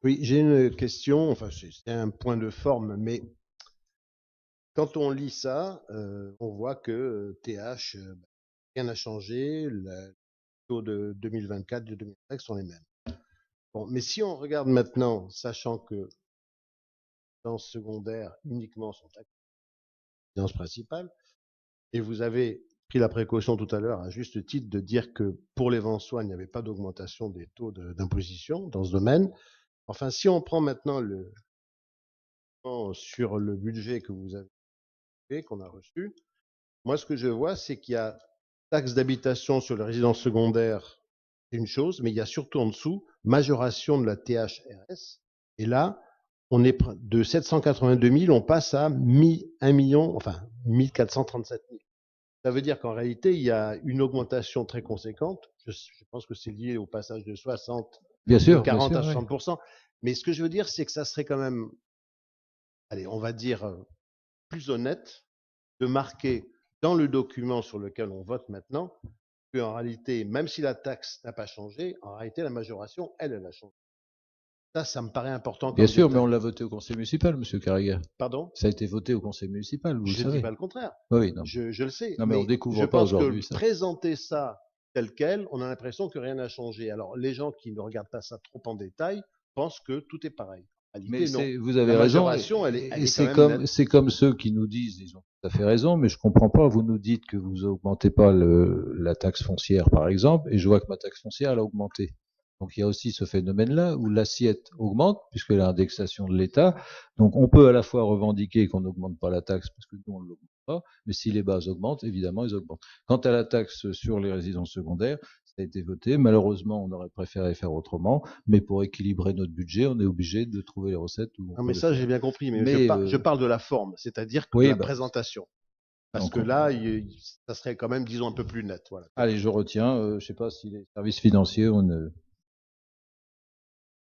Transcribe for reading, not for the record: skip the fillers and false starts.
Oui, j'ai une question, enfin c'est un point de forme, mais quand on lit ça, on voit que TH, rien n'a changé, les taux de 2024, de 2025 sont les mêmes. Bon, mais si on regarde maintenant, sachant que dans ce secondaire uniquement sont à résidence principale, et vous avez pris la précaution tout à l'heure, à juste titre, de dire que pour les Vensois, il n'y avait pas d'augmentation des taux d'imposition dans ce domaine. Enfin, si on prend maintenant sur le budget que vous avez fait, qu'on a reçu, moi, ce que je vois, c'est qu'il y a taxe d'habitation sur les résidences secondaires, c'est une chose, mais il y a surtout en dessous majoration de la THRS. Et là, on est de 782 000, on passe à 1 million, enfin 1437 000. Ça veut dire qu'en réalité, il y a une augmentation très conséquente. Je pense que c'est lié au passage de 60, Bien de sûr, 40 à oui. 60%. Mais ce que je veux dire, c'est que ça serait quand même, allez, on va dire, plus honnête de marquer dans le document sur lequel on vote maintenant qu'en réalité, même si la taxe n'a pas changé, en réalité, la majoration, elle a changé. Ça me paraît important Bien comme sûr, mais on détail. l'a voté au conseil municipal, monsieur Carragher. Pardon? Ça a été voté au conseil municipal, vous le Je ne dis savez. pas le contraire. Oui, non. Je le sais. Non, mais on Mais je découvre pas pense que aujourd'hui ça. présenter ça tel quel, on a l'impression que rien n'a changé. Alors, les gens qui ne regardent pas ça trop en détail pensent que tout est pareil. En Mais réalité, non. vous La avez raison, majoration, elle et est quand même nette. c'est comme ceux qui nous disent, ils ont tout à fait raison, mais je comprends pas. Vous nous dites que vous augmentez pas la taxe foncière, par exemple, et je vois que ma taxe foncière, elle a augmenté. Donc il y a aussi ce phénomène-là où l'assiette augmente puisque l'indexation de l'État. Donc on peut à la fois revendiquer qu'on n'augmente pas la taxe parce que nous on ne l'augmente pas, mais si les bases augmentent, évidemment ils augmentent. Quant à la taxe sur les résidences secondaires, ça a été voté. Malheureusement, on aurait préféré faire autrement, mais pour équilibrer notre budget, on est obligé de trouver les recettes où on Non, peut mais le ça, faire. j'ai bien compris. Mais Mais je parle de la forme, c'est-à-dire de oui, la bah, présentation. Parce donc que là, ça serait quand même, disons, un peu plus net. Voilà. allez, je retiens. Je sais pas si les services financiers ont une